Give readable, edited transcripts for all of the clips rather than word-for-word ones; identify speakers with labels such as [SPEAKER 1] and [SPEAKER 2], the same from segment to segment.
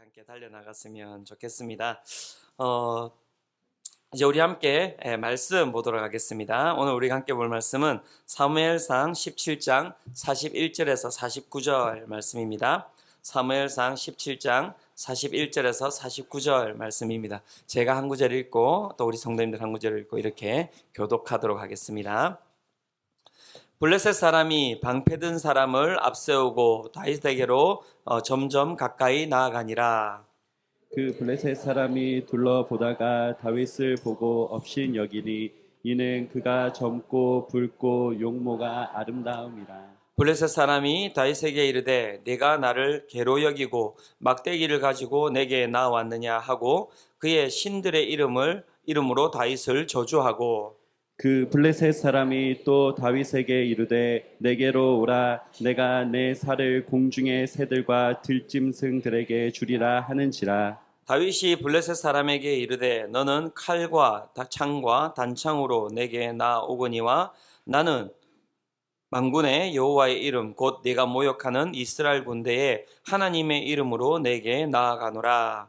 [SPEAKER 1] 함께 달려나갔으면 좋겠습니다. 이제 우리 함께 말씀 보도록 하겠습니다. 오늘 우리가 함께 볼 말씀은 사무엘상 17장 41절에서 49절 말씀입니다. 사무엘상 17장 41절에서 49절 말씀입니다. 제가 한 구절 읽고 또 우리 성도님들 한 구절 읽고 이렇게 교독하도록 하겠습니다. 블레셋 사람이 방패든 사람을 앞세우고 다윗에게로 점점 가까이 나아가니라.
[SPEAKER 2] 그 블레셋 사람이 둘러보다가 다윗을 보고 업신 여기니 이는 그가 젊고 붉고 용모가 아름다움이라.
[SPEAKER 1] 블레셋 사람이 다윗에게 이르되 네가 나를 개로 여기고 막대기를 가지고 내게 나왔느냐 하고 그의 신들의 이름으로 다윗을 저주하고
[SPEAKER 2] 그 블레셋 사람이 또 다윗에게 이르되 내게로 오라 내가 내 살을 공중의 새들과 들짐승들에게 주리라 하는지라.
[SPEAKER 1] 다윗이 블레셋 사람에게 이르되 너는 칼과 창과 단창으로 내게 나오거니와 나는 만군의 여호와의 이름 곧 네가 모욕하는 이스라엘 군대의 하나님의 이름으로 내게 나아가노라.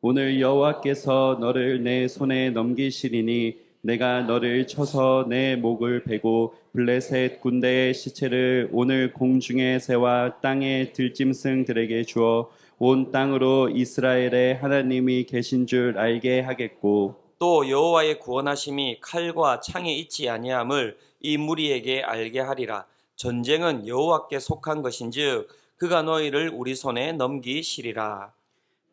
[SPEAKER 2] 오늘 여호와께서 너를 내 손에 넘기시리니 내가 너를 쳐서 내 목을 베고 블레셋 군대의 시체를 오늘 공중의 새와 땅의 들짐승들에게 주어 온 땅으로 이스라엘의 하나님이 계신 줄 알게 하겠고
[SPEAKER 1] 또 여호와의 구원하심이 칼과 창에 있지 아니함을 이 무리에게 알게 하리라. 전쟁은 여호와께 속한 것인즉 그가 너희를 우리 손에 넘기시리라.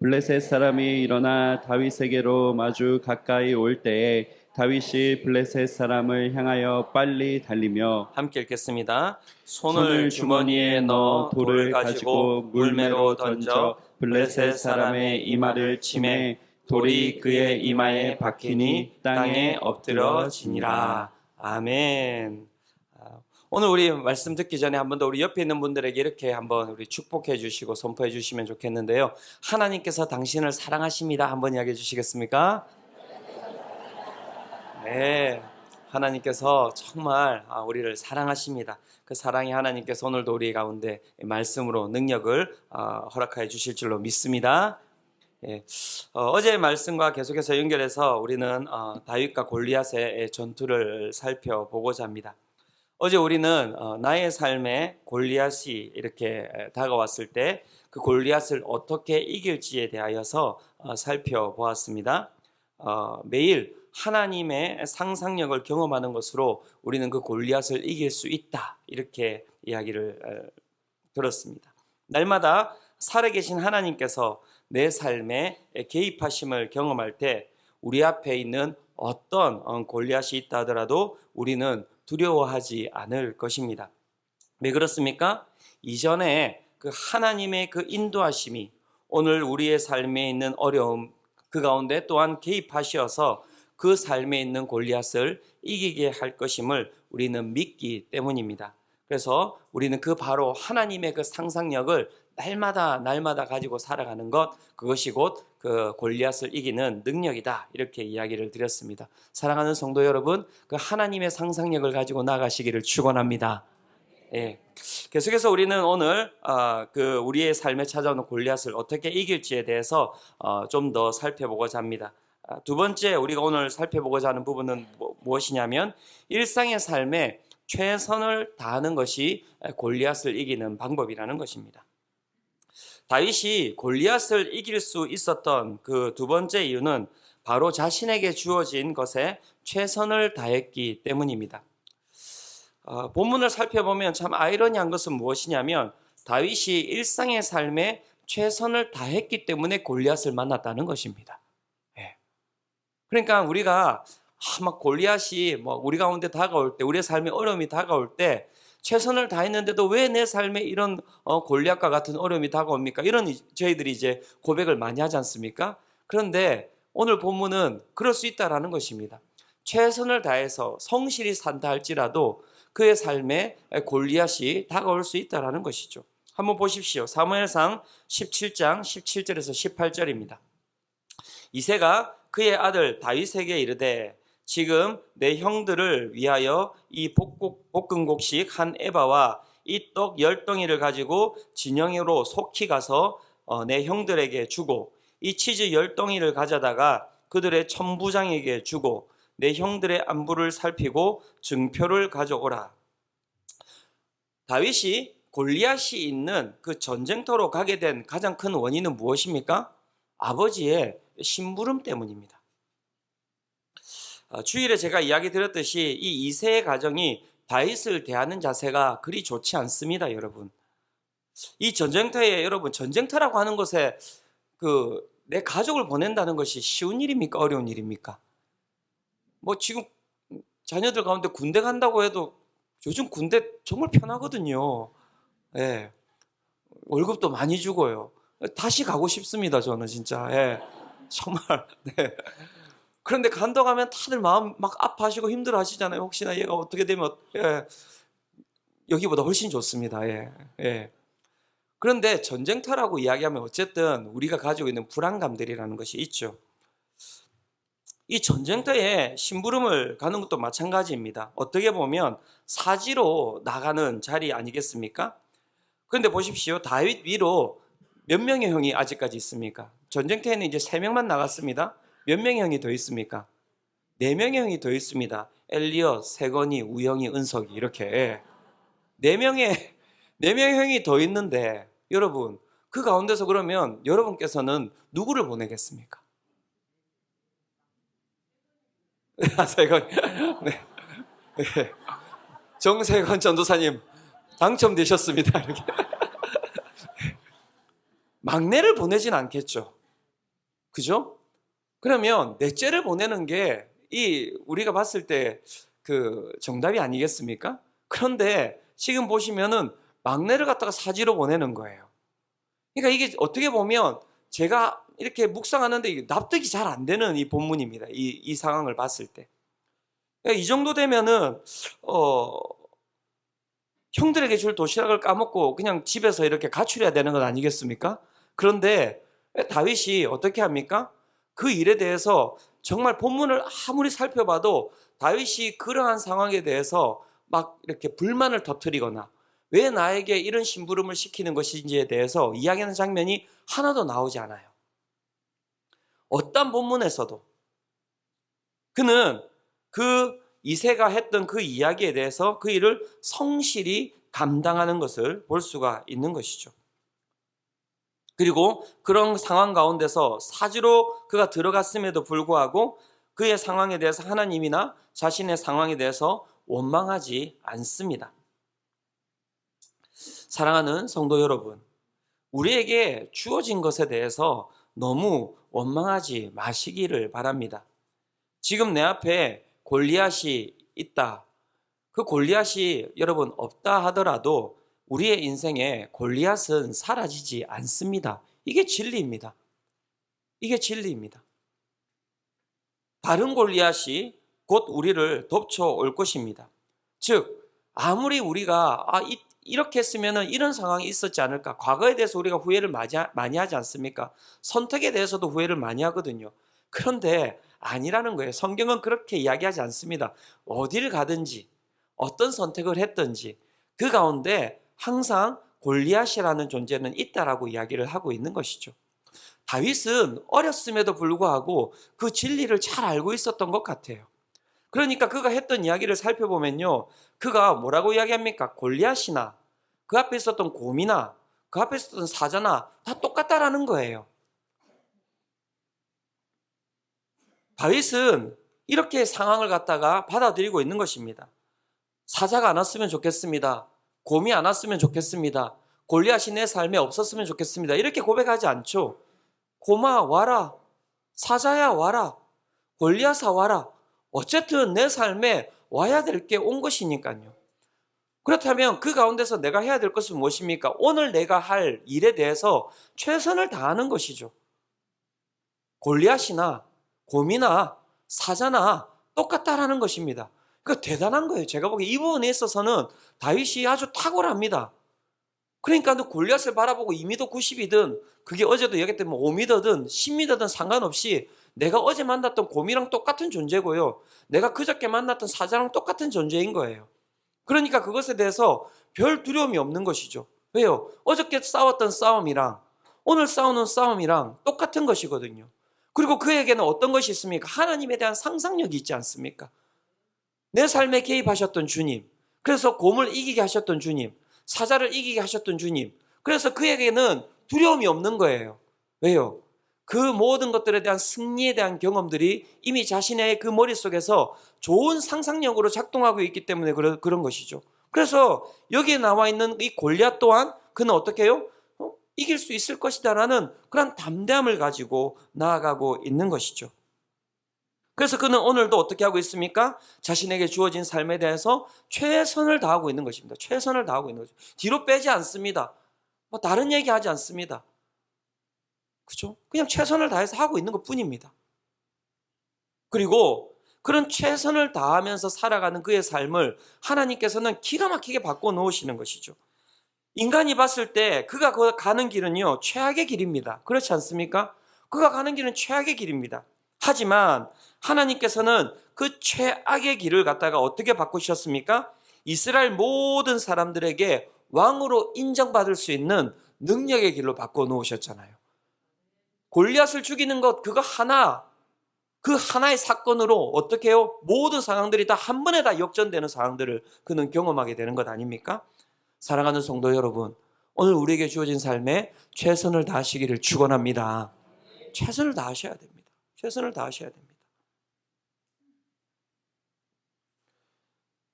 [SPEAKER 2] 블레셋 사람이 일어나 다윗에게로 마주 가까이 올 때에 다윗이 블레셋 사람을 향하여 빨리 달리며
[SPEAKER 1] 함께 읽겠습니다. 손을 주머니에 넣어 돌을 가지고 물매로 던져 블레셋 사람의 이마를 치매 돌이 그의 이마에 박히니 땅에 엎드러지니라. 아멘. 오늘 우리 말씀 듣기 전에 한 번 더 우리 옆에 있는 분들에게 이렇게 한번 우리 축복해 주시고 선포해 주시면 좋겠는데요. 하나님께서 당신을 사랑하십니다. 한번 이야기해 주시겠습니까? 네, 하나님께서 정말 우리를 사랑하십니다. 그 사랑이 하나님께서 오늘도 우리 가운데 말씀으로 능력을 허락하여 주실 줄로 믿습니다. 예, 어제의 말씀과 계속해서 연결해서 우리는 다윗과 골리앗의 전투를 살펴보고자 합니다. 어제 우리는 나의 삶에 골리앗이 이렇게 다가왔을 때 그 골리앗을 어떻게 이길지에 대하여서 살펴보았습니다. 매일 하나님의 상상력을 경험하는 것으로 우리는 그 골리앗을 이길 수 있다 이렇게 이야기를 들었습니다. 날마다 살아계신 하나님께서 내 삶에 개입하심을 경험할 때 우리 앞에 있는 어떤 골리앗이 있다 하더라도 우리는 두려워하지 않을 것입니다. 왜 그렇습니까? 이전에 그 하나님의 그 인도하심이 오늘 우리의 삶에 있는 어려움 그 가운데 또한 개입하셔서 그 삶에 있는 골리앗을 이기게 할 것임을 우리는 믿기 때문입니다. 그래서 우리는 그 바로 하나님의 그 상상력을 날마다 가지고 살아가는 것, 그것이 곧 그 골리앗을 이기는 능력이다 이렇게 이야기를 드렸습니다. 사랑하는 성도 여러분, 그 하나님의 상상력을 가지고 나가시기를 축원합니다. 예. 계속해서 우리는 오늘 그 우리의 삶에 찾아오는 골리앗을 어떻게 이길지에 대해서 좀 더 살펴보고자 합니다. 두 번째 우리가 오늘 살펴보고자 하는 부분은 무엇이냐면 일상의 삶에 최선을 다하는 것이 골리앗을 이기는 방법이라는 것입니다. 다윗이 골리앗을 이길 수 있었던 그 두 번째 이유는 바로 자신에게 주어진 것에 최선을 다했기 때문입니다. 본문을 살펴보면 참 아이러니한 것은 무엇이냐면 다윗이 일상의 삶에 최선을 다했기 때문에 골리앗을 만났다는 것입니다. 그러니까 우리가 막 골리앗이 우리 가운데 다가올 때, 우리의 삶에 어려움이 다가올 때 최선을 다했는데도 왜 내 삶에 이런 골리앗과 같은 어려움이 다가옵니까? 이런 저희들이 이제 고백을 많이 하지 않습니까? 그런데 오늘 본문은 그럴 수 있다라는 것입니다. 최선을 다해서 성실히 산다 할지라도 그의 삶에 골리앗이 다가올 수 있다라는 것이죠. 한번 보십시오. 사무엘상 17장 17절에서 18절입니다. 이새가 그의 아들 다윗에게 이르되 지금 내 형들을 위하여 이 볶음곡식 한 에바와 이 떡 10덩이를 가지고 진영으로 속히 가서 내 형들에게 주고 이 치즈 10덩이를 가져다가 그들의 천부장에게 주고 내 형들의 안부를 살피고 증표를 가져오라. 다윗이 골리앗이 있는 그 전쟁터로 가게 된 가장 큰 원인은 무엇입니까? 아버지의 심부름 때문입니다. 주일에 제가 이야기 드렸듯이 이 이세의 가정이 다윗을 대하는 자세가 그리 좋지 않습니다, 여러분. 이 전쟁터에 여러분 전쟁터라고 하는 곳에 내 가족을 보낸다는 것이 쉬운 일입니까? 어려운 일입니까? 뭐 지금 자녀들 가운데 군대 간다고 해도 요즘 군대 정말 편하거든요. 예. 월급도 많이 주고요. 다시 가고 싶습니다, 저는 진짜. 예. 정말. 네. 그런데 간다고 하면 다들 마음 막 아파하시고 힘들어 하시잖아요. 혹시나 얘가 어떻게 되면, 예. 여기보다 훨씬 좋습니다. 예. 예. 그런데 전쟁터라고 이야기하면 어쨌든 우리가 가지고 있는 불안감들이라는 것이 있죠. 이 전쟁터에 심부름을 가는 것도 마찬가지입니다. 어떻게 보면 사지로 나가는 자리 아니겠습니까? 그런데 보십시오. 다윗 위로 몇 명의 형이 아직까지 있습니까? 전쟁터에는 이제 3명만 나갔습니다. 몇 명의 형이 더 있습니까? 4명의 형이 더 있습니다. 엘리엇, 세건이, 우영이, 은석이 이렇게 4명의 형이 더 있는데 여러분 그 가운데서 그러면 여러분께서는 누구를 보내겠습니까? 세건, 네. 네. 정세건 전도사님 당첨되셨습니다. 이렇게. 막내를 보내진 않겠죠. 그죠? 그러면 넷째를 보내는 게 우리가 봤을 때 그 정답이 아니겠습니까? 그런데 지금 보시면은 막내를 갖다가 사지로 보내는 거예요. 그러니까 이게 어떻게 보면 제가 이렇게 묵상하는데 납득이 잘 안 되는 이 본문입니다. 이 상황을 봤을 때. 그러니까 이 정도 되면은 형들에게 줄 도시락을 까먹고 그냥 집에서 이렇게 가출해야 되는 건 아니겠습니까? 그런데 다윗이 어떻게 합니까? 그 일에 대해서 정말 본문을 아무리 살펴봐도 다윗이 그러한 상황에 대해서 막 이렇게 불만을 터뜨리거나 왜 나에게 이런 심부름을 시키는 것인지에 대해서 이야기하는 장면이 하나도 나오지 않아요. 어떤 본문에서도 그는 그 이새가 했던 그 이야기에 대해서 그 일을 성실히 감당하는 것을 볼 수가 있는 것이죠. 그리고 그런 상황 가운데서 사지로 그가 들어갔음에도 불구하고 그의 상황에 대해서 하나님이나 자신의 상황에 대해서 원망하지 않습니다. 사랑하는 성도 여러분, 우리에게 주어진 것에 대해서 너무 원망하지 마시기를 바랍니다. 지금 내 앞에 골리앗이 있다. 그 골리앗이 여러분 없다 하더라도 우리의 인생에 골리앗은 사라지지 않습니다. 이게 진리입니다. 이게 진리입니다. 다른 골리앗이 곧 우리를 덮쳐올 것입니다. 즉 아무리 우리가 이렇게 했으면 이런 상황이 있었지 않을까, 과거에 대해서 우리가 후회를 많이 하지 않습니까? 선택에 대해서도 후회를 많이 하거든요. 그런데 아니라는 거예요. 성경은 그렇게 이야기하지 않습니다. 어디를 가든지 어떤 선택을 했든지 그 가운데 항상 골리앗이라는 존재는 있다라고 이야기를 하고 있는 것이죠. 다윗은 어렸음에도 불구하고 그 진리를 잘 알고 있었던 것 같아요. 그러니까 그가 했던 이야기를 살펴보면요, 그가 뭐라고 이야기합니까? 골리앗이나 그 앞에 있었던 곰이나 그 앞에 있었던 사자나 다 똑같다라는 거예요. 다윗은 이렇게 상황을 갖다가 받아들이고 있는 것입니다. 사자가 안 왔으면 좋겠습니다. 곰이 안 왔으면 좋겠습니다. 골리앗이 내 삶에 없었으면 좋겠습니다. 이렇게 고백하지 않죠. 곰아 와라, 사자야 와라, 골리앗아 와라. 어쨌든 내 삶에 와야 될 게 온 것이니까요. 그렇다면 그 가운데서 내가 해야 될 것은 무엇입니까? 오늘 내가 할 일에 대해서 최선을 다하는 것이죠. 골리앗이나 곰이나 사자나 똑같다라는 것입니다. 그러니까 대단한 거예요. 제가 보기에 이 부분에 있어서는 다윗이 아주 탁월합니다. 그러니까 골리앗을 바라보고 2m 90이든 그게 어제도 얘기했던 5m든 10m든 상관없이 내가 어제 만났던 곰이랑 똑같은 존재고요, 내가 그저께 만났던 사자랑 똑같은 존재인 거예요. 그러니까 그것에 대해서 별 두려움이 없는 것이죠. 왜요? 어저께 싸웠던 싸움이랑 오늘 싸우는 싸움이랑 똑같은 것이거든요. 그리고 그에게는 어떤 것이 있습니까? 하나님에 대한 상상력이 있지 않습니까? 내 삶에 개입하셨던 주님, 그래서 곰을 이기게 하셨던 주님, 사자를 이기게 하셨던 주님, 그래서 그에게는 두려움이 없는 거예요. 왜요? 그 모든 것들에 대한 승리에 대한 경험들이 이미 자신의 그 머릿속에서 좋은 상상력으로 작동하고 있기 때문에 그런 것이죠. 그래서 여기에 나와 있는 이 골리앗 또한 그는 어떻게 해요? 이길 수 있을 것이다라는 그런 담대함을 가지고 나아가고 있는 것이죠. 그래서 그는 오늘도 어떻게 하고 있습니까? 자신에게 주어진 삶에 대해서 최선을 다하고 있는 것입니다. 최선을 다하고 있는 거죠. 뒤로 빼지 않습니다. 다른 얘기하지 않습니다. 그죠? 그냥 최선을 다해서 하고 있는 것 뿐입니다. 그리고 그런 최선을 다하면서 살아가는 그의 삶을 하나님께서는 기가 막히게 바꿔 놓으시는 것이죠. 인간이 봤을 때 그가 가는 길은요, 최악의 길입니다. 그렇지 않습니까? 그가 가는 길은 최악의 길입니다. 하지만 하나님께서는 그 최악의 길을 갖다가 어떻게 바꾸셨습니까? 이스라엘 모든 사람들에게 왕으로 인정받을 수 있는 능력의 길로 바꿔 놓으셨잖아요. 골리앗을 죽이는 것 그거 하나, 그 하나의 사건으로 어떻게 해요? 모든 상황들이 다 한 번에 다 역전되는 상황들을 그는 경험하게 되는 것 아닙니까? 사랑하는 성도 여러분, 오늘 우리에게 주어진 삶에 최선을 다하시기를 축원합니다. 최선을 다하셔야 됩니다. 최선을 다하셔야 됩니다.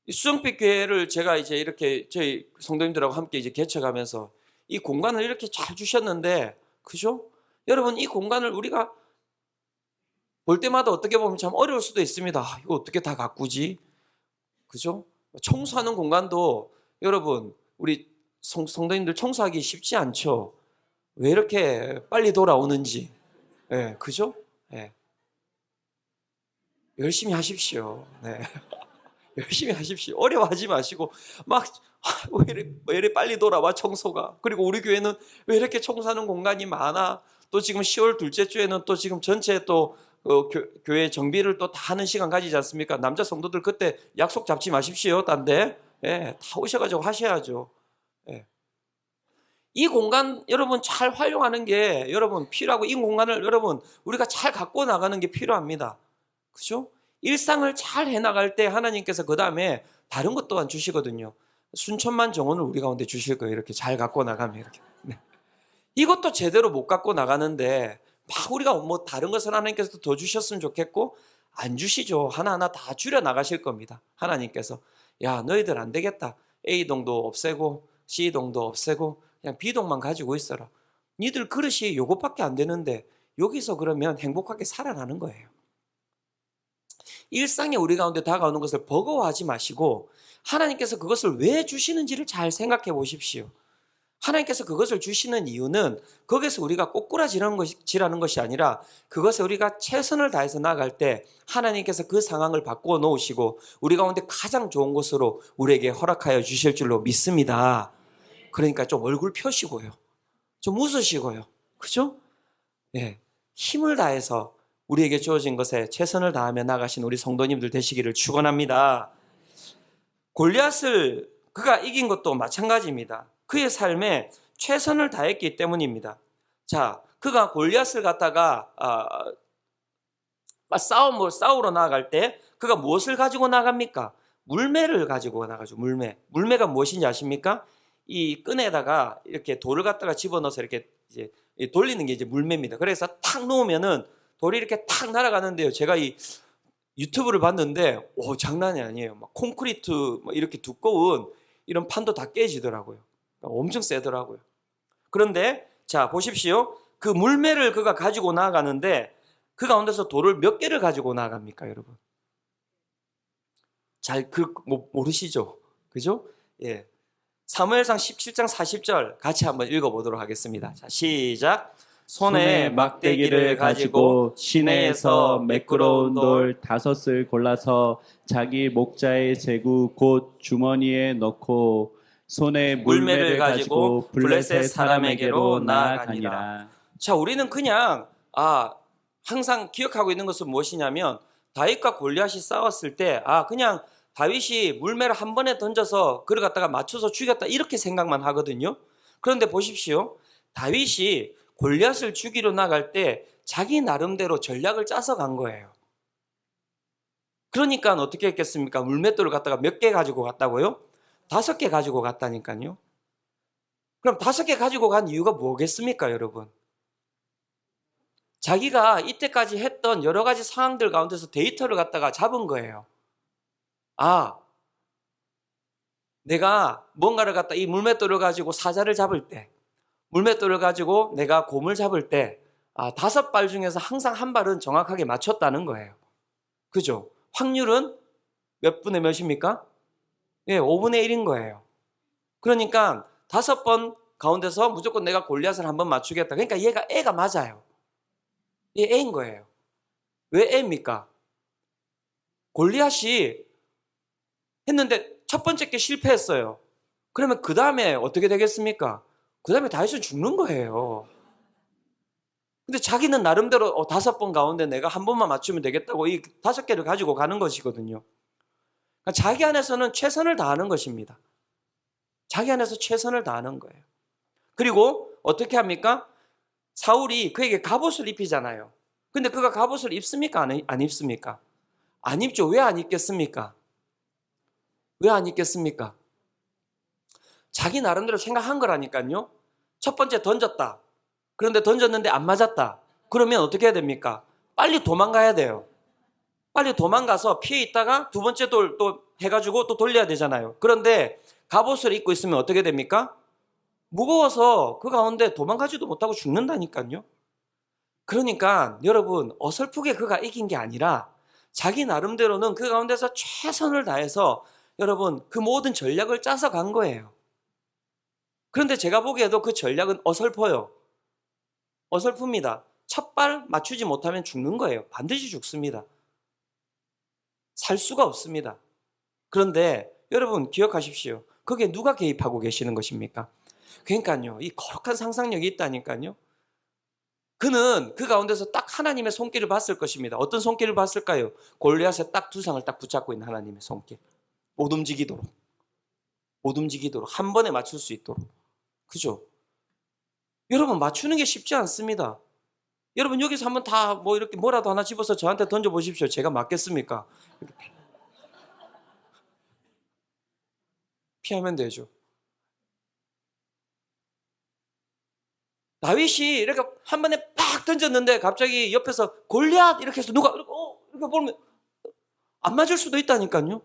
[SPEAKER 1] 이 수정빛 교회를 제가 이제 이렇게 저희 성도님들하고 함께 이제 개척하면서 이 공간을 이렇게 잘 주셨는데, 그죠? 여러분, 이 공간을 우리가 볼 때마다 어떻게 보면 참 어려울 수도 있습니다. 이거 어떻게 다 가꾸지? 그죠? 청소하는 공간도 여러분, 우리 성도님들 청소하기 쉽지 않죠? 왜 이렇게 빨리 돌아오는지. 네, 그죠? 네. 열심히 하십시오. 네. 열심히 하십시오. 어려워하지 마시고 왜 이래 빨리 돌아와 청소가. 그리고 우리 교회는 왜 이렇게 청소하는 공간이 많아. 또 지금 10월 둘째 주에는 또 지금 전체 또 교회 정비를 또 다 하는 시간 가지지 않습니까? 남자 성도들 그때 약속 잡지 마십시오. 딴데 예, 다 오셔가지고 하셔야죠. 예. 이 공간 여러분 잘 활용하는 게 여러분 필요하고, 이 공간을 여러분 우리가 잘 갖고 나가는 게 필요합니다. 그죠? 일상을 잘 해나갈 때 하나님께서 그 다음에 다른 것 또한 주시거든요. 순천만 정원을 우리 가운데 주실 거예요. 이렇게 잘 갖고 나가면 이렇게. 네. 이것도 제대로 못 갖고 나가는데 막 우리가 뭐 다른 것을 하나님께서 더 주셨으면 좋겠고, 안 주시죠. 하나하나 다 줄여 나가실 겁니다. 하나님께서 야, 너희들 안 되겠다. A동도 없애고 C동도 없애고 그냥 B동만 가지고 있어라. 니들 그릇이 요것밖에 안 되는데 여기서 그러면 행복하게 살아나는 거예요. 일상에 우리 가운데 다가오는 것을 버거워하지 마시고 하나님께서 그것을 왜 주시는지를 잘 생각해 보십시오. 하나님께서 그것을 주시는 이유는 거기서 우리가 꼬꾸라지라는 것이 아니라 그것에 우리가 최선을 다해서 나아갈 때 하나님께서 그 상황을 바꾸어 놓으시고 우리 가운데 가장 좋은 것으로 우리에게 허락하여 주실 줄로 믿습니다. 그러니까 좀 얼굴 펴시고요. 좀 웃으시고요. 그죠? 네. 힘을 다해서 우리에게 주어진 것에 최선을 다하며 나가신 우리 성도님들 되시기를 축원합니다. 골리앗을 그가 이긴 것도 마찬가지입니다. 그의 삶에 최선을 다했기 때문입니다. 자, 그가 골리앗을 갖다가 싸우러 나아갈 때 그가 무엇을 가지고 나갑니까? 물매를 가지고 나가죠. 물매가 무엇인지 아십니까? 이 끈에다가 이렇게 돌을 갖다가 집어넣어서 이렇게 이제 돌리는 게 이제 물매입니다. 그래서 탁 놓으면은 돌이 이렇게 탁 날아가는데요. 제가 이 유튜브를 봤는데 장난이 아니에요. 막 콘크리트 이렇게 두꺼운 이런 판도 다 깨지더라고요. 엄청 세더라고요. 그런데 자 보십시오. 그 물매를 그가 가지고 나아가는데 그 가운데서 돌을 몇 개를 가지고 나아갑니까, 여러분? 잘 모르시죠? 그죠? 예. 사무엘상 17장 40절 같이 한번 읽어보도록 하겠습니다. 자, 시작.
[SPEAKER 2] 손에 막대기를 가지고 시내에서 매끄러운 돌 5을 골라서 자기 목자의 제구 곧 주머니에 넣고 손에 물매를 가지고 블레셋 사람에게로 나아가니라.
[SPEAKER 1] 자, 우리는 그냥 항상 기억하고 있는 것은 무엇이냐면 다윗과 골리앗이 싸웠을 때 그냥 다윗이 물매를 한 번에 던져서 그를 갖다가 맞춰서 죽였다 이렇게 생각만 하거든요. 그런데 보십시오. 다윗이 골리앗을 죽이러 나갈 때 자기 나름대로 전략을 짜서 간 거예요. 그러니까 어떻게 했겠습니까? 물맷돌을 갖다가 몇 개 가지고 갔다고요? 5개 가지고 갔다니까요. 그럼 5개 가지고 간 이유가 뭐겠습니까, 여러분? 자기가 이때까지 했던 여러 가지 상황들 가운데서 데이터를 갖다가 잡은 거예요. 아, 내가 뭔가를 갖다 이 물맷돌을 가지고 사자를 잡을 때, 물맷돌을 가지고 내가 곰을 잡을 때, 5발 중에서 항상 한 발은 정확하게 맞췄다는 거예요. 그죠? 확률은 몇 분의 몇입니까? 예, 5분의 1인 거예요. 그러니까 5번 가운데서 무조건 내가 골리앗을 한번 맞추겠다. 그러니까 얘가 애가 맞아요. 얘 애인 거예요. 왜 애입니까? 골리앗이 했는데 첫 번째 게 실패했어요. 그러면 그 다음에 어떻게 되겠습니까? 그 다음에 다윗은 죽는 거예요. 근데 자기는 나름대로 5번 가운데 내가 한 번만 맞추면 되겠다고 이 5개를 가지고 가는 것이거든요. 그러니까 자기 안에서는 최선을 다하는 것입니다. 자기 안에서 최선을 다하는 거예요. 그리고 어떻게 합니까? 사울이 그에게 갑옷을 입히잖아요. 근데 그가 갑옷을 입습니까? 안 입습니까? 안 입죠. 왜 안 입겠습니까? 왜 안 입겠습니까? 자기 나름대로 생각한 거라니까요. 첫 번째 던졌다. 그런데 던졌는데 안 맞았다. 그러면 어떻게 해야 됩니까? 빨리 도망가야 돼요. 빨리 도망가서 피해 있다가 두 번째 돌 또 해가지고 또 돌려야 되잖아요. 그런데 갑옷을 입고 있으면 어떻게 됩니까? 무거워서 그 가운데 도망가지도 못하고 죽는다니까요. 그러니까 여러분 어설프게 그가 이긴 게 아니라 자기 나름대로는 그 가운데서 최선을 다해서 여러분 그 모든 전략을 짜서 간 거예요. 그런데 제가 보기에도 그 전략은 어설퍼요. 어설픕니다. 첫 발 맞추지 못하면 죽는 거예요. 반드시 죽습니다. 살 수가 없습니다. 그런데 여러분 기억하십시오. 거기에 누가 개입하고 계시는 것입니까? 그러니까요. 이 거룩한 상상력이 있다니까요. 그는 그 가운데서 딱 하나님의 손길을 봤을 것입니다. 어떤 손길을 봤을까요? 골리앗의 딱 두 상을 딱 붙잡고 있는 하나님의 손길. 못 움직이도록. 못 움직이도록. 한 번에 맞출 수 있도록. 그죠? 여러분 맞추는 게 쉽지 않습니다. 여러분 여기서 한번 다 뭐 이렇게 뭐라도 하나 집어서 저한테 던져보십시오. 제가 맞겠습니까? 피하면 되죠. 다윗이 이렇게 한 번에 팍 던졌는데 갑자기 옆에서 골리앗 이렇게 해서 누가 이렇게 보면 안 맞을 수도 있다니까요.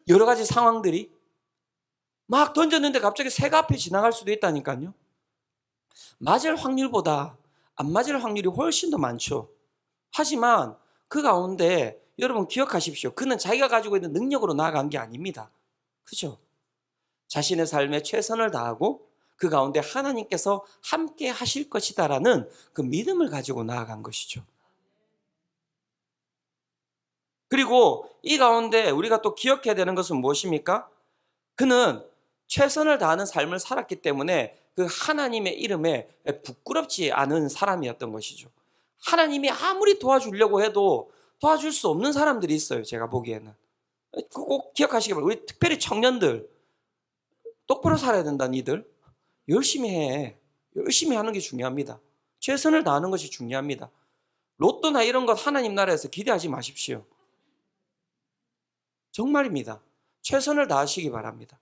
[SPEAKER 1] 여러 가지 상황들이 막 던졌는데 갑자기 새가 앞에 지나갈 수도 있다니까요. 맞을 확률보다 안 맞을 확률이 훨씬 더 많죠. 하지만 그 가운데 여러분 기억하십시오. 그는 자기가 가지고 있는 능력으로 나아간 게 아닙니다. 그죠? 자신의 삶에 최선을 다하고 그 가운데 하나님께서 함께 하실 것이다라는 그 믿음을 가지고 나아간 것이죠. 그리고 이 가운데 우리가 또 기억해야 되는 것은 무엇입니까? 그는 최선을 다하는 삶을 살았기 때문에 그 하나님의 이름에 부끄럽지 않은 사람이었던 것이죠. 하나님이 아무리 도와주려고 해도 도와줄 수 없는 사람들이 있어요. 제가 보기에는. 꼭 기억하시기 바랍니다. 우리 특별히 청년들 똑바로 살아야 된다. 니들 열심히 해. 열심히 하는 게 중요합니다. 최선을 다하는 것이 중요합니다. 로또나 이런 것 하나님 나라에서 기대하지 마십시오. 정말입니다. 최선을 다하시기 바랍니다.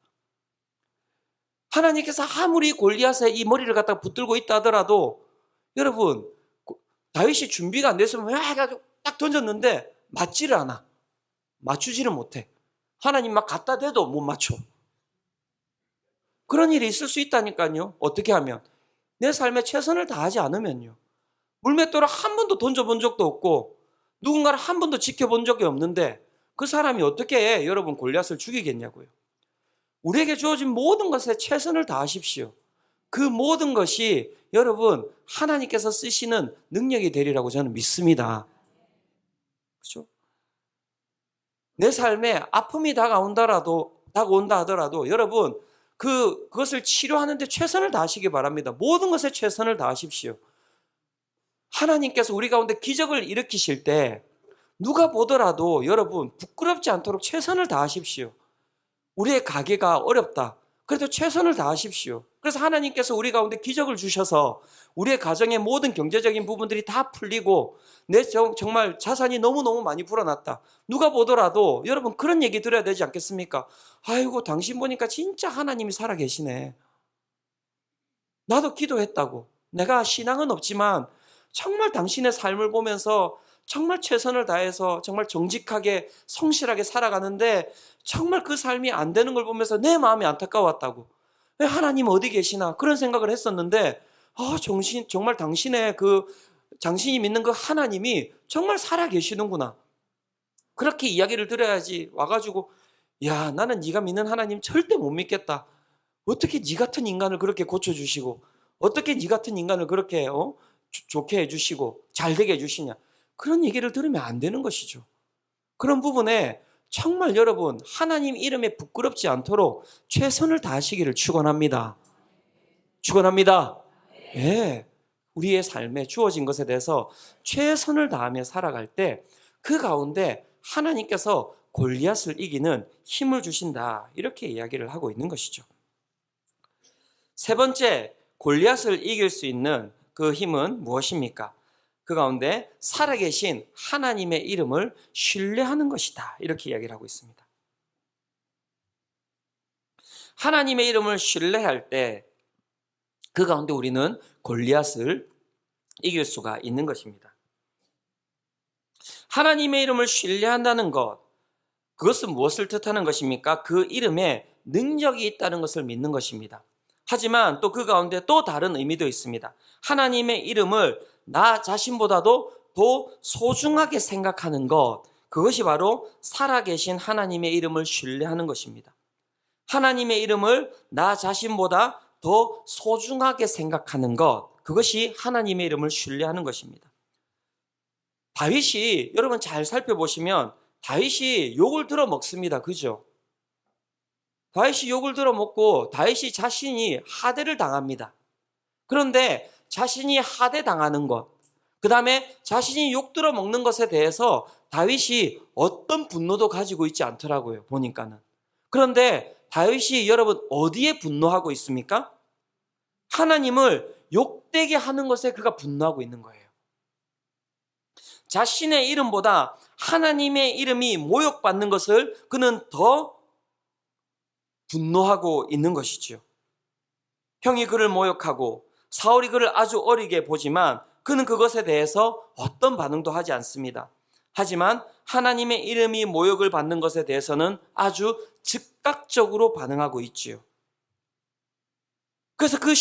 [SPEAKER 1] 하나님께서 아무리 골리앗의 이 머리를 갖다가 붙들고 있다 하더라도 여러분 다윗이 준비가 안 됐으면 해가지고 딱 던졌는데 맞지를 않아. 맞추지를 못해. 하나님 막 갖다 대도 못 맞춰. 그런 일이 있을 수 있다니까요. 어떻게 하면? 내 삶에 최선을 다하지 않으면요. 물맷돌을 한 번도 던져본 적도 없고 누군가를 한 번도 지켜본 적이 없는데 그 사람이 어떻게 여러분 골리앗을 죽이겠냐고요. 우리에게 주어진 모든 것에 최선을 다하십시오. 그 모든 것이 여러분 하나님께서 쓰시는 능력이 되리라고 저는 믿습니다. 그렇죠? 내 삶에 아픔이 다가온다 하더라도 여러분 그것을 치료하는데 최선을 다하시기 바랍니다. 모든 것에 최선을 다하십시오. 하나님께서 우리 가운데 기적을 일으키실 때 누가 보더라도 여러분 부끄럽지 않도록 최선을 다하십시오. 우리의 가게가 어렵다. 그래도 최선을 다하십시오. 그래서 하나님께서 우리 가운데 기적을 주셔서 우리의 가정의 모든 경제적인 부분들이 다 풀리고 정말 자산이 너무너무 많이 불어났다. 누가 보더라도 여러분 그런 얘기 들어야 되지 않겠습니까? 아이고 당신 보니까 진짜 하나님이 살아계시네. 나도 기도했다고. 내가 신앙은 없지만 정말 당신의 삶을 보면서 정말 최선을 다해서 정말 정직하게 성실하게 살아가는데 정말 그 삶이 안 되는 걸 보면서 내 마음이 안타까웠다고. 왜 하나님 어디 계시나 그런 생각을 했었는데 정말 당신이 믿는 그 하나님이 정말 살아 계시는구나. 그렇게 이야기를 들어야지 와가지고 야 나는 네가 믿는 하나님 절대 못 믿겠다. 어떻게 네 같은 인간을 그렇게 고쳐주시고 어떻게 네 같은 인간을 그렇게 좋게 해주시고 잘되게 해주시냐. 그런 얘기를 들으면 안 되는 것이죠. 그런 부분에 정말 여러분 하나님 이름에 부끄럽지 않도록 최선을 다하시기를 축원합니다. 축원합니다. 예, 우리의 삶에 주어진 것에 대해서 최선을 다하며 살아갈 때 그 가운데 하나님께서 골리앗을 이기는 힘을 주신다. 이렇게 이야기를 하고 있는 것이죠. 세 번째, 골리앗을 이길 수 있는 그 힘은 무엇입니까? 그 가운데 살아계신 하나님의 이름을 신뢰하는 것이다. 이렇게 이야기를 하고 있습니다. 하나님의 이름을 신뢰할 때 그 가운데 우리는 골리앗을 이길 수가 있는 것입니다. 하나님의 이름을 신뢰한다는 것, 그것은 무엇을 뜻하는 것입니까? 그 이름에 능력이 있다는 것을 믿는 것입니다. 하지만 또 그 가운데 또 다른 의미도 있습니다. 하나님의 이름을 나 자신보다도 더 소중하게 생각하는 것, 그것이 바로 살아계신 하나님의 이름을 신뢰하는 것입니다. 하나님의 이름을 나 자신보다 더 소중하게 생각하는 것, 그것이 하나님의 이름을 신뢰하는 것입니다. 다윗이 여러분 잘 살펴보시면 다윗이 욕을 들어 먹습니다. 그죠? 다윗이 욕을 들어 먹고 다윗이 자신이 하대를 당합니다. 그런데 자신이 하대당하는 것, 그 다음에 자신이 욕 들어 먹는 것에 대해서 다윗이 어떤 분노도 가지고 있지 않더라고요. 보니까는. 그런데 다윗이 여러분 어디에 분노하고 있습니까? 하나님을 욕되게 하는 것에 그가 분노하고 있는 거예요. 자신의 이름보다 하나님의 이름이 모욕받는 것을 그는 더 분노하고 있는 것이지요. 형이 그를 모욕하고 사울이 그를 아주 어리게 보지만 그는 그것에 대해서 어떤 반응도 하지 않습니다. 하지만 하나님의 이름이 모욕을 받는 것에 대해서는 아주 즉각적으로 반응하고 있지요. 그래서 그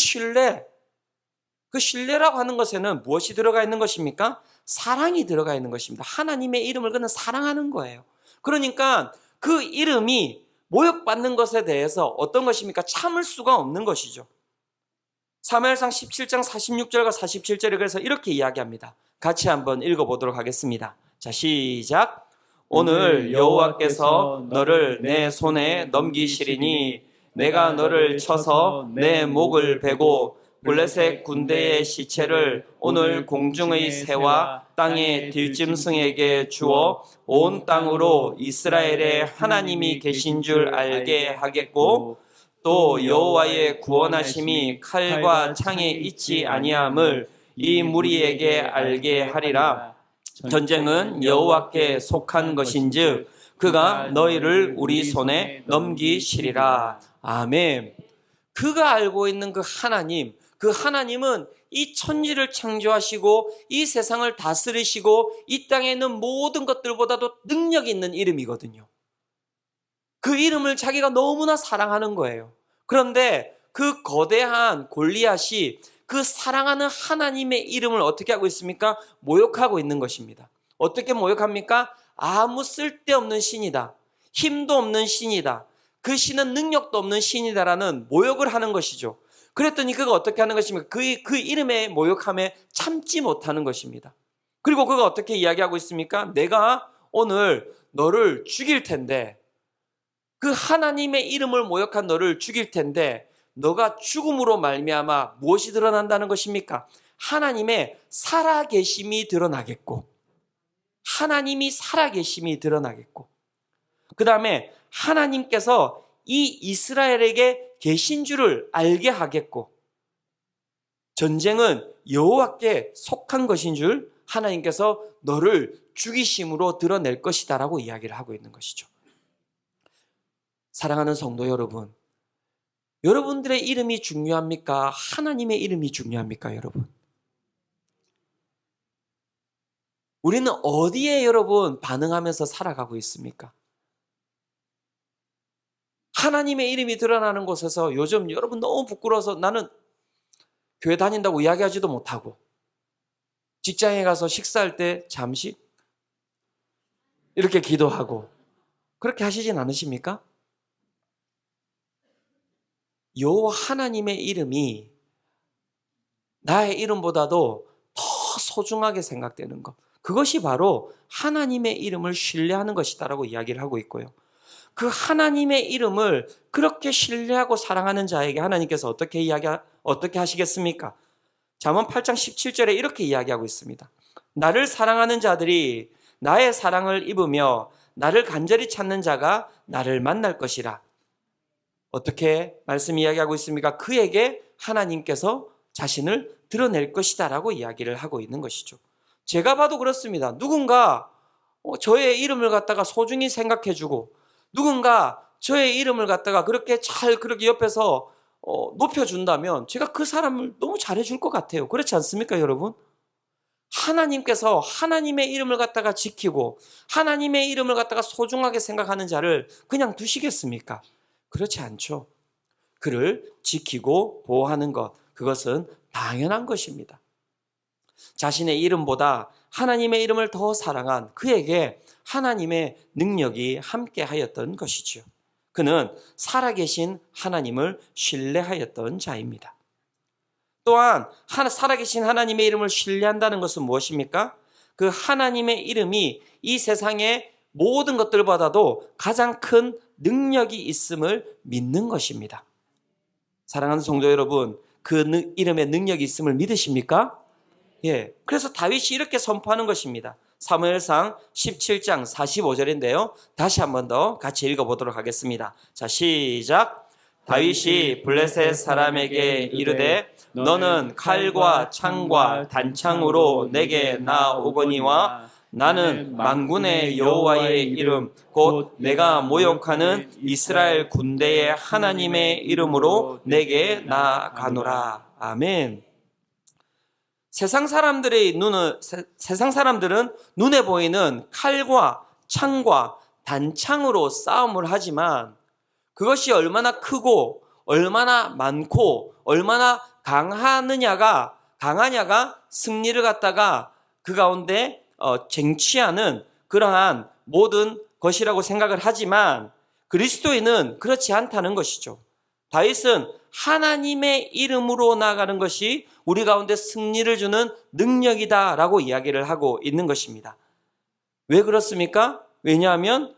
[SPEAKER 1] 신뢰라고 하는 것에는 무엇이 들어가 있는 것입니까? 사랑이 들어가 있는 것입니다. 하나님의 이름을 그는 사랑하는 거예요. 그러니까 그 이름이 모욕받는 것에 대해서 어떤 것입니까? 참을 수가 없는 것이죠. 사무엘상 17장 46절과 47절에 그래서 이렇게 이야기합니다. 같이 한번 읽어보도록 하겠습니다. 자, 시작. 오늘 여호와께서 너를 내 손에 넘기시리니 내가 너를 쳐서 내 목을 베고 블레셋 군대의 시체를 오늘 공중의 새와 땅의 들짐승에게 주어 온 땅으로 이스라엘의 하나님이 계신 줄 알게 하겠고 또 여호와의 구원하심이 칼과 창에 있지 아니함을 이 무리에게 알게 하리라. 전쟁은 여호와께 속한 것인즉 그가 너희를 우리 손에 넘기시리라. 아멘. 그가 알고 있는 그 하나님은 이 천지를 창조하시고 이 세상을 다스리시고 이 땅에 있는 모든 것들보다도 능력 있는 이름이거든요. 그 이름을 자기가 너무나 사랑하는 거예요. 그런데 그 거대한 골리앗이 그 사랑하는 하나님의 이름을 어떻게 하고 있습니까? 모욕하고 있는 것입니다. 어떻게 모욕합니까? 아무 쓸데없는 신이다. 힘도 없는 신이다. 그 신은 능력도 없는 신이다라는 모욕을 하는 것이죠. 그랬더니 그가 어떻게 하는 것입니까? 그 이름의 모욕함에 참지 못하는 것입니다. 그리고 그가 어떻게 이야기하고 있습니까? 내가 오늘 너를 죽일 텐데, 그 하나님의 이름을 모욕한 너를 죽일 텐데 너가 죽음으로 말미암아 무엇이 드러난다는 것입니까? 하나님의 살아계심이 드러나겠고, 하나님이 살아계심이 드러나겠고, 그 다음에 하나님께서 이 이스라엘에게 계신 줄을 알게 하겠고 전쟁은 여호와께 속한 것인 줄 하나님께서 너를 죽이심으로 드러낼 것이다 라고 이야기를 하고 있는 것이죠. 사랑하는 성도 여러분, 여러분들의 이름이 중요합니까? 하나님의 이름이 중요합니까, 여러분? 우리는 어디에 여러분 반응하면서 살아가고 있습니까? 하나님의 이름이 드러나는 곳에서 요즘 여러분 너무 부끄러워서 나는 교회 다닌다고 이야기하지도 못하고 직장에 가서 식사할 때 잠시 이렇게 기도하고 그렇게 하시진 않으십니까? 여호와 하나님의 이름이 나의 이름보다도 더 소중하게 생각되는 것, 그것이 바로 하나님의 이름을 신뢰하는 것이다라고 이야기를 하고 있고요. 그 하나님의 이름을 그렇게 신뢰하고 사랑하는 자에게 하나님께서 어떻게 하시겠습니까? 잠언 8장 17절에 이렇게 이야기하고 있습니다. 나를 사랑하는 자들이 나의 사랑을 입으며 나를 간절히 찾는 자가 나를 만날 것이라. 어떻게 말씀 이야기하고 있습니까? 그에게 하나님께서 자신을 드러낼 것이다 라고 이야기를 하고 있는 것이죠. 제가 봐도 그렇습니다. 누군가 저의 이름을 갖다가 소중히 생각해주고 누군가 저의 이름을 갖다가 그렇게 옆에서 높여준다면 제가 그 사람을 너무 잘해줄 것 같아요. 그렇지 않습니까, 여러분? 하나님께서 하나님의 이름을 갖다가 지키고 하나님의 이름을 갖다가 소중하게 생각하는 자를 그냥 두시겠습니까? 그렇지 않죠. 그를 지키고 보호하는 것, 그것은 당연한 것입니다. 자신의 이름보다 하나님의 이름을 더 사랑한 그에게 하나님의 능력이 함께하였던 것이지요. 그는 살아계신 하나님을 신뢰하였던 자입니다. 또한 살아계신 하나님의 이름을 신뢰한다는 것은 무엇입니까? 그 하나님의 이름이 이 세상의 모든 것들보다도 가장 큰 능력이 있음을 믿는 것입니다. 사랑하는 성도 여러분, 그 이름의 능력이 있음을 믿으십니까? 예. 그래서 다윗이 이렇게 선포하는 것입니다. 사무엘상 17장 45절인데요. 다시 한 번 더 같이 읽어보도록 하겠습니다. 자, 시작. 다윗이 블레셋 사람에게 이르되 너는 칼과 창과 단창으로 내게 나오거니와 나는 만군의 여호와의 이름 곧 내가 모욕하는 이스라엘 군대의 하나님의 이름으로 내게 나아가노라. 아멘. 세상 사람들은 눈에 보이는 칼과 창과 단창으로 싸움을 하지만 그것이 얼마나 크고 얼마나 많고 얼마나 강하냐가 승리를 갖다가 그 가운데 쟁취하는 그러한 모든 것이라고 생각을 하지만 그리스도인은 그렇지 않다는 것이죠. 다윗은 하나님의 이름으로 나아가는 것이 우리 가운데 승리를 주는 능력이다라고 이야기를 하고 있는 것입니다. 왜 그렇습니까? 왜냐하면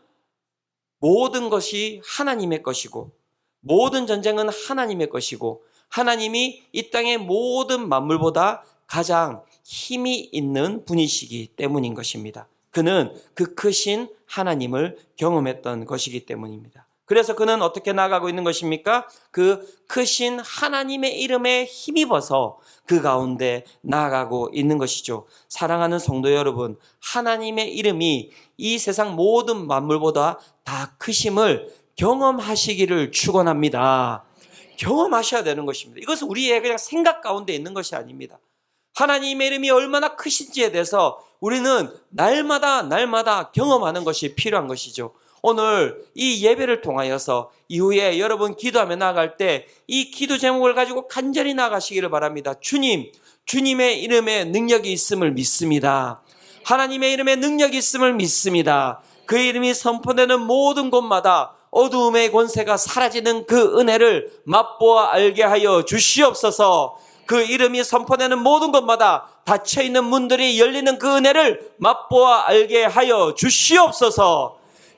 [SPEAKER 1] 모든 것이 하나님의 것이고 모든 전쟁은 하나님의 것이고 하나님이 이 땅의 모든 만물보다 가장 힘이 있는 분이시기 때문인 것입니다. 그는 그 크신 하나님을 경험했던 것이기 때문입니다. 그래서 그는 어떻게 나아가고 있는 것입니까? 그 크신 하나님의 이름에 힘입어서 그 가운데 나아가고 있는 것이죠. 사랑하는 성도 여러분, 하나님의 이름이 이 세상 모든 만물보다 다 크심을 경험하시기를 축원합니다. 경험하셔야 되는 것입니다. 이것은 우리의 그냥 생각 가운데 있는 것이 아닙니다. 하나님의 이름이 얼마나 크신지에 대해서 우리는 날마다 경험하는 것이 필요한 것이죠. 오늘 이 예배를 통하여서 이후에 여러분 기도하며 나아갈 때 이 기도 제목을 가지고 간절히 나아가시기를 바랍니다. 주님의 이름에 능력이 있음을 믿습니다. 하나님의 이름에 능력이 있음을 믿습니다. 그 이름이 선포되는 모든 곳마다 어두움의 권세가 사라지는 그 은혜를 맛보아 알게 하여 주시옵소서. 그 이름이 선포되는 모든 곳마다 닫혀있는 문들이 열리는 그 은혜를 맛보아 알게 하여 주시옵소서.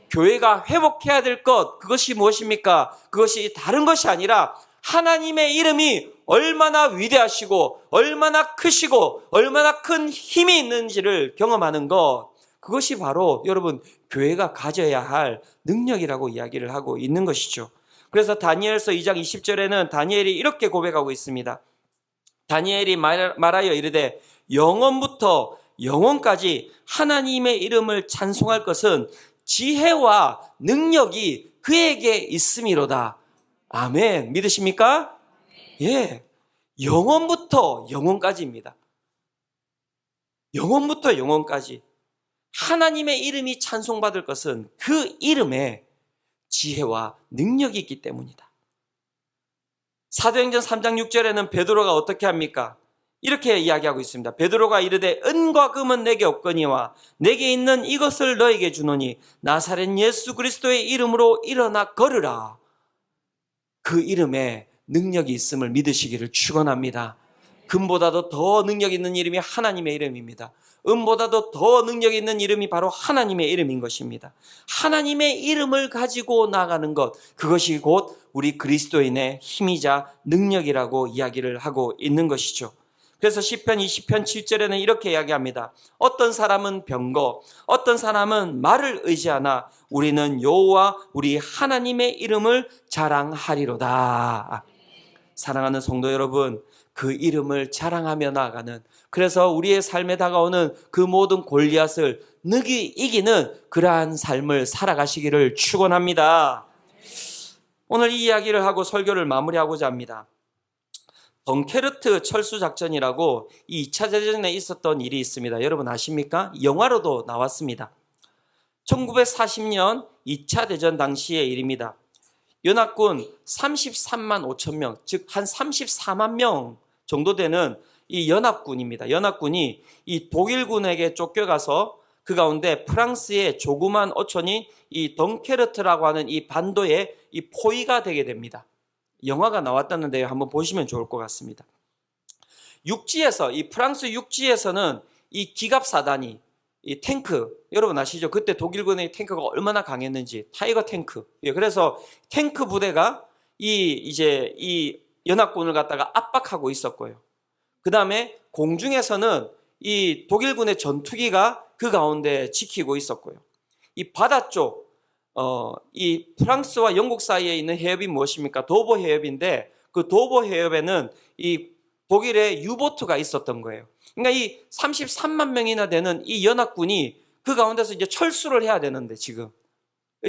[SPEAKER 1] 교회가 회복해야 될 것, 그것이 무엇입니까? 그것이 다른 것이 아니라 하나님의 이름이 얼마나 위대하시고 얼마나 크시고 얼마나 큰 힘이 있는지를 경험하는 것, 그것이 바로 여러분 교회가 가져야 할 능력이라고 이야기를 하고 있는 것이죠. 그래서 다니엘서 2장 20절에는 다니엘이 이렇게 고백하고 있습니다. 다니엘이 말하여 이르되 영원부터 영원까지 하나님의 이름을 찬송할 것은 지혜와 능력이 그에게 있음이로다. 아멘. 믿으십니까? 예. 영원부터 영원까지입니다. 영원부터 영원까지 하나님의 이름이 찬송받을 것은 그 이름에 지혜와 능력이 있기 때문이다. 사도행전 3장 6절에는 베드로가 어떻게 합니까? 이렇게 이야기하고 있습니다. 베드로가 이르되 은과 금은 내게 없거니와 내게 있는 이것을 너에게 주노니 나사렛 예수 그리스도의 이름으로 일어나 걸으라. 그 이름에 능력이 있음을 믿으시기를 축원합니다. 금보다도 더 능력 있는 이름이 하나님의 이름입니다. 은보다도 더 능력 있는 이름이 바로 하나님의 이름인 것입니다. 하나님의 이름을 가지고 나가는 것, 그것이 곧 우리 그리스도인의 힘이자 능력이라고 이야기를 하고 있는 것이죠. 그래서 시편 20편 7절에는 이렇게 이야기합니다. 어떤 사람은 병거, 어떤 사람은 말을 의지하나 우리는 여호와 우리 하나님의 이름을 자랑하리로다. 사랑하는 성도 여러분, 그 이름을 자랑하며 나아가는, 그래서 우리의 삶에 다가오는 그 모든 골리앗을 능히 이기는 그러한 삶을 살아가시기를 축원합니다. 오늘 이 이야기를 하고 설교를 마무리하고자 합니다. 덩케르트 철수작전이라고 이 2차 대전에 있었던 일이 있습니다. 여러분 아십니까? 영화로도 나왔습니다. 1940년 2차 대전 당시의 일입니다. 연합군 33만 5천 명, 즉 한 34만 명 정도 되는 이 연합군입니다. 연합군이 이 독일군에게 쫓겨가서 그 가운데 프랑스의 조그만 어촌인 이 덩케르트라고 하는 이 반도에 이 포위가 되게 됩니다. 영화가 나왔다는데 한번 보시면 좋을 것 같습니다. 육지에서, 이 프랑스 육지에서는 이 기갑사단이, 이 탱크, 여러분 아시죠? 그때 독일군의 탱크가 얼마나 강했는지, 타이거 탱크. 예, 그래서 탱크 부대가 이 연합군을 갖다가 압박하고 있었고요. 그 다음에 공중에서는 이 독일군의 전투기가 그 가운데 지키고 있었고요. 이 바다 쪽, 이 프랑스와 영국 사이에 있는 해협이 무엇입니까? 도보 해협인데 그 도보 해협에는 이 독일의 유보트가 있었던 거예요. 그러니까 이 33만 명이나 되는 이 연합군이 그 가운데서 이제 철수를 해야 되는데 지금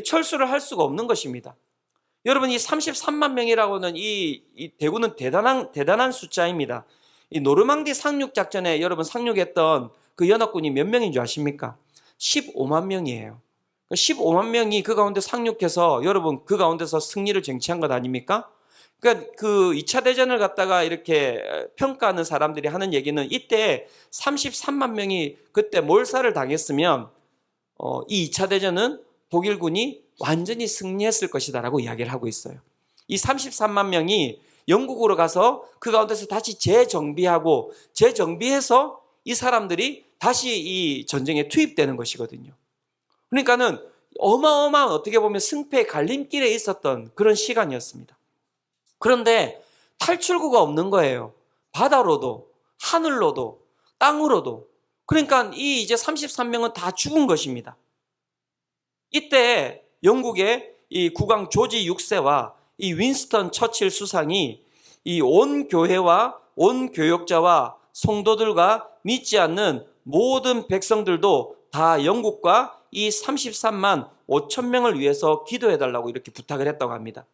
[SPEAKER 1] 철수를 할 수가 없는 것입니다. 여러분 이 33만 명이라고는 이 대구는 대단한 숫자입니다. 이 노르망디 상륙 작전에 여러분 상륙했던 그 연합군이 몇 명인 줄 아십니까? 15만 명이에요. 15만 명이 그 가운데 상륙해서 여러분 그 가운데서 승리를 쟁취한 것 아닙니까? 그러니까 그 2차 대전을 갖다가 이렇게 평가하는 사람들이 하는 얘기는 이때 33만 명이 그때 몰살을 당했으면 이 2차 대전은 독일군이 완전히 승리했을 것이다라고 이야기를 하고 있어요. 이 33만 명이 영국으로 가서 그 가운데서 다시 재정비해서 이 사람들이 다시 이 전쟁에 투입되는 것이거든요. 그러니까는 어마어마한 어떻게 보면 승패의 갈림길에 있었던 그런 시간이었습니다. 그런데 탈출구가 없는 거예요. 바다로도, 하늘로도, 땅으로도. 그러니까 이 이제 33명은 다 죽은 것입니다. 이때 영국의 이 국왕 조지 6세와 이 윈스턴 처칠 수상이 이 온 교회와 온 교역자와 성도들과 믿지 않는 모든 백성들도 다 영국과 이 33만 5천 명을 위해서 기도해달라고 이렇게 부탁을 했다고 합니다.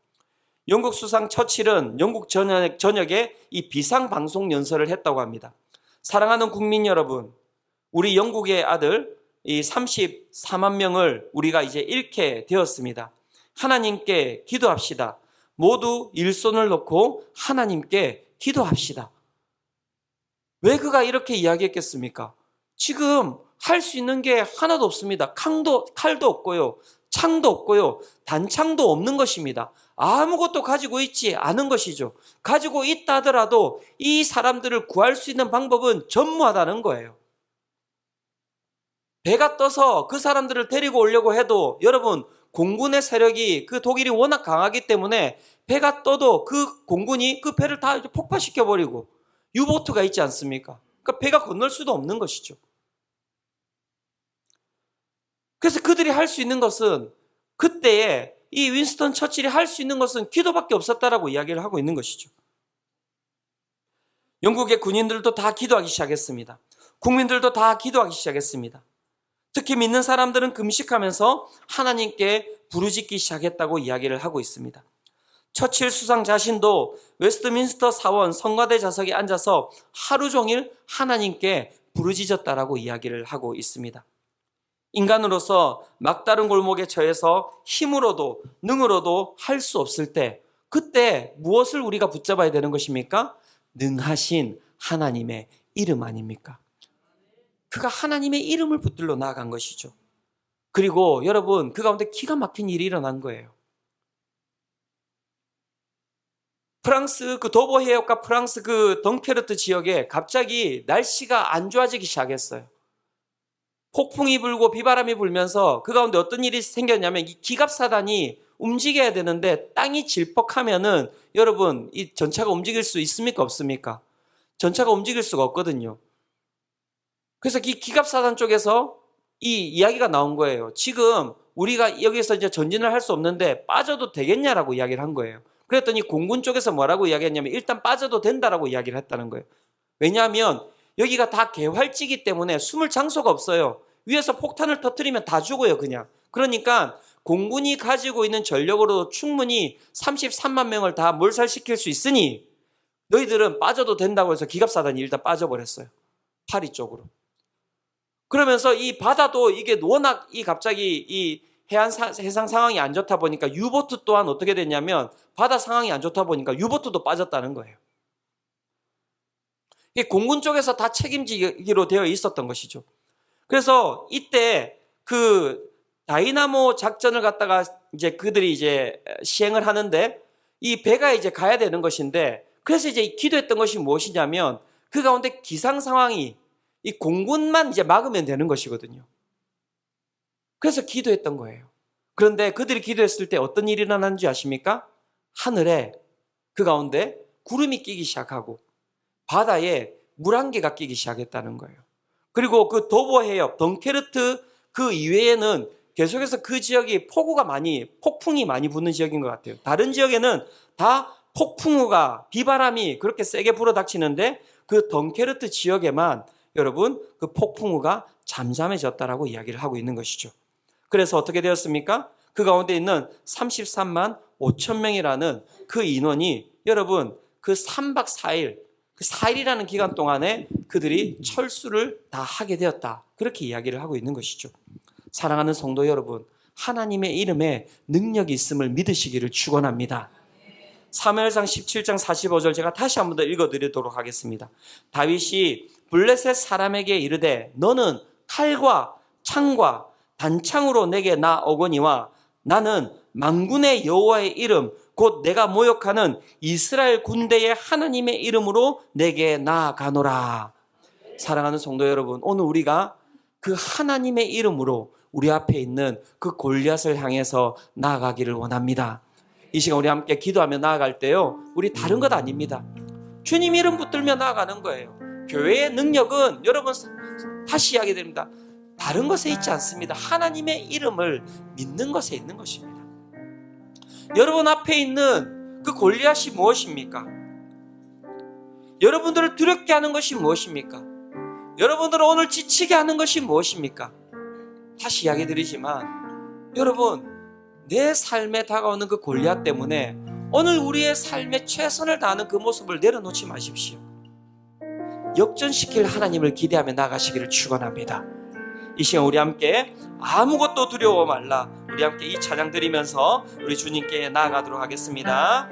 [SPEAKER 1] 영국 수상 처칠은 영국 전역에 이 비상방송 연설을 했다고 합니다. 사랑하는 국민 여러분, 우리 영국의 아들 이 34만 명을 우리가 이제 잃게 되었습니다. 하나님께 기도합시다. 모두 일손을 놓고 하나님께 기도합시다. 왜 그가 이렇게 이야기했겠습니까? 지금 할 수 있는 게 하나도 없습니다. 칼도 없고요. 창도 없고요. 단창도 없는 것입니다. 아무것도 가지고 있지 않은 것이죠. 가지고 있다 하더라도 이 사람들을 구할 수 있는 방법은 전무하다는 거예요. 배가 떠서 그 사람들을 데리고 오려고 해도 여러분 공군의 세력이 그 독일이 워낙 강하기 때문에 배가 떠도 그 공군이 그 배를 다 폭파시켜버리고 유보트가 있지 않습니까? 그러니까 배가 건널 수도 없는 것이죠. 그래서 그들이 할 수 있는 것은 그때에 이 윈스턴 처칠이 할 수 있는 것은 기도밖에 없었다라고 이야기를 하고 있는 것이죠. 영국의 군인들도 다 기도하기 시작했습니다. 국민들도 다 기도하기 시작했습니다. 특히 믿는 사람들은 금식하면서 하나님께 부르짖기 시작했다고 이야기를 하고 있습니다. 처칠 수상 자신도 웨스트민스터 사원 성가대 좌석에 앉아서 하루 종일 하나님께 부르짖었다라고 이야기를 하고 있습니다. 인간으로서 막다른 골목에 처해서 힘으로도 능으로도 할 수 없을 때, 그때 무엇을 우리가 붙잡아야 되는 것입니까? 능하신 하나님의 이름 아닙니까? 그가 하나님의 이름을 붙들러 나아간 것이죠. 그리고 여러분, 그 가운데 기가 막힌 일이 일어난 거예요. 프랑스 그 도보 해역과 프랑스 그 덩케르트 지역에 갑자기 날씨가 안 좋아지기 시작했어요. 폭풍이 불고 비바람이 불면서 그 가운데 어떤 일이 생겼냐면, 이 기갑사단이 움직여야 되는데 땅이 질퍽하면은 여러분, 이 전차가 움직일 수 있습니까? 없습니까? 전차가 움직일 수가 없거든요. 그래서 이 기갑사단 쪽에서 이 이야기가 나온 거예요. 지금 우리가 여기서 이제 전진을 할 수 없는데 빠져도 되겠냐라고 이야기를 한 거예요. 그랬더니 공군 쪽에서 뭐라고 이야기했냐면, 일단 빠져도 된다라고 이야기를 했다는 거예요. 왜냐하면 여기가 다 개활지기 때문에 숨을 장소가 없어요. 위에서 폭탄을 터뜨리면 다 죽어요, 그냥. 그러니까 공군이 가지고 있는 전력으로 충분히 33만 명을 다 몰살시킬 수 있으니 너희들은 빠져도 된다고 해서 기갑사단이 일단 빠져버렸어요. 파리 쪽으로. 그러면서 이 바다도 이게 워낙 갑자기 이 해상 상황이 안 좋다 보니까 유보트 또한 어떻게 됐냐면, 바다 상황이 안 좋다 보니까 유보트도 빠졌다는 거예요. 공군 쪽에서 다 책임지기로 되어 있었던 것이죠. 그래서 이때 그 다이나모 작전을 갖다가 이제 그들이 이제 시행을 하는데, 이 배가 이제 가야 되는 것인데, 그래서 이제 기도했던 것이 무엇이냐면, 그 가운데 기상 상황이 이 공군만 이제 막으면 되는 것이거든요. 그래서 기도했던 거예요. 그런데 그들이 기도했을 때 어떤 일이 일어났는지 아십니까? 하늘에 그 가운데 구름이 끼기 시작하고 바다에 물 한 개가 끼기 시작했다는 거예요. 그리고 그 도보 해협, 덩케르트 그 이외에는 계속해서 그 지역이 폭풍이 많이 부는 지역인 것 같아요. 다른 지역에는 다 폭풍우가, 비바람이 그렇게 세게 불어닥치는데, 그 덩케르트 지역에만 여러분 그 폭풍우가 잠잠해졌다라고 이야기를 하고 있는 것이죠. 그래서 어떻게 되었습니까? 그 가운데 있는 33만 5천 명이라는 그 인원이 여러분 그 3박 4일, 그 4일이라는 기간 동안에 그들이 철수를 다 하게 되었다. 그렇게 이야기를 하고 있는 것이죠. 사랑하는 성도 여러분, 하나님의 이름에 능력이 있음을 믿으시기를 축원합니다. 사무엘상 17장 45절 제가 다시 한 번 더 읽어드리도록 하겠습니다. 다윗이 블레셋 사람에게 이르되, 너는 칼과 창과 단창으로 내게 나오거니와 나는 만군의 여호와의 이름 곧 내가 모욕하는 이스라엘 군대의 하나님의 이름으로 내게 나아가노라. 사랑하는 성도 여러분, 오늘 우리가 그 하나님의 이름으로 우리 앞에 있는 그 골리앗을 향해서 나아가기를 원합니다. 이 시간 우리 함께 기도하며 나아갈 때요, 우리 다른 것 아닙니다. 주님 이름 붙들며 나아가는 거예요. 교회의 능력은 여러분 다시 이야기드립니다. 다른 것에 있지 않습니다. 하나님의 이름을 믿는 것에 있는 것입니다. 여러분 앞에 있는 그 골리앗이 무엇입니까? 여러분들을 두렵게 하는 것이 무엇입니까? 여러분들을 오늘 지치게 하는 것이 무엇입니까? 다시 이야기 드리지만 여러분, 내 삶에 다가오는 그 골리앗 때문에 오늘 우리의 삶에 최선을 다하는 그 모습을 내려놓지 마십시오. 역전시킬 하나님을 기대하며 나가시기를 축원합니다. 이 시간 우리 함께 아무것도 두려워 말라, 우리 함께 이 찬양 드리면서 우리 주님께 나아가도록 하겠습니다.